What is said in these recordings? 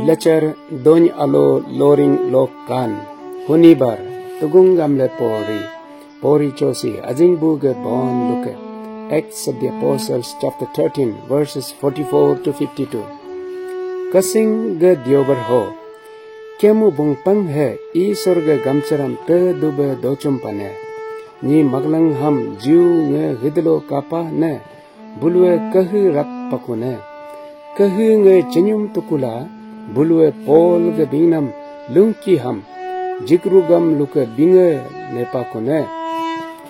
lecer dony alo loring lokan hunibar tugungam le pori chosi azingbuge bon luke. Acts of the Apostles chapter 13 verses 44 to 52. Kasing ge diobar ho kemu bungpang hai isor ge gamcharam pe dube dochum pane ni maglang ham jiu nge hidlo kapa ne bulwe kahu rap pakune kahu nge chenyum tukula bulwe pol ge bingnam lungki ham jikrugam luke binge ne pakune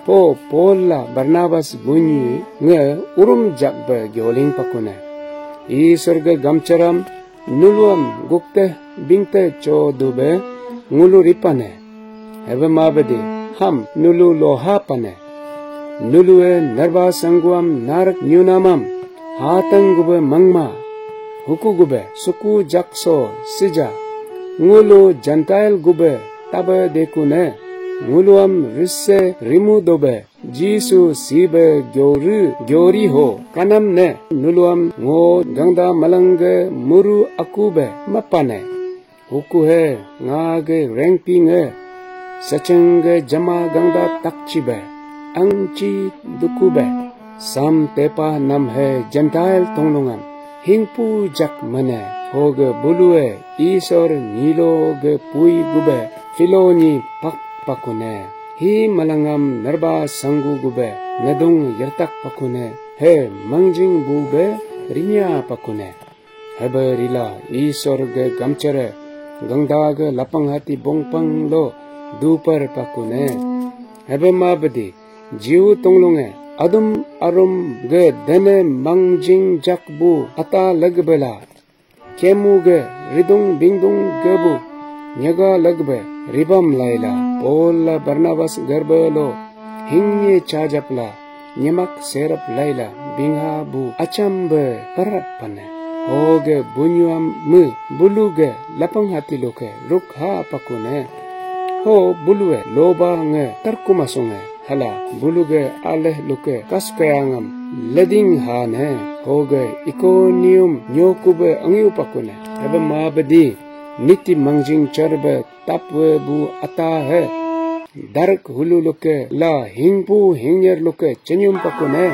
po polla Barnabas bunyi nge urum jakbe gyoling pakune isor ge gamcharam nuluam gukte bingte cho dube ngulu ripane hebe mabedi ham nulu loha pane nulue narva sanguam narak nyunamam hatang gube mangma huku gube suku jakso sija ngulu jantail gube tabe dekune nguluam risse rimu dobe jisu sibe gyori ho kanam ne nuluam ngo gangda malange muru akube mapane huku he ngage rengpinge sachange jama gangda takchibe angchi dukube sam tepa nam he jantail tonglungam hingpu jak mane hoge bulue isor nilo ge pui gube filoni pak pakune hi malangam narba sangu gube nadung yartak pakune he mangjing bube rinya pakune hebe rila isor ge gamchere gangda ge lapang hati bongpang lo dupar pakune hebe mabdi jiu tonglunge adum arum ge dene mangjing jakbu ata lagbela kemu ge ridung bingdung gebu nyaga lagbe ribam laila polla Barnabas garbelo hingye chajapla nyemak serap laila bingha bu achambe parapane hoge bunyam mu buluge lapang hati loke rukha pakune ho bulue loba nge tarkumasunge hala buluge aleh luke kaskayangam leding hane hoge ikonium nyokube angiu pakune ebe mabedi niti mangjing charbe tapwe bu ata hai darak hulu luke la hingpu hingyer luke chenyum pakune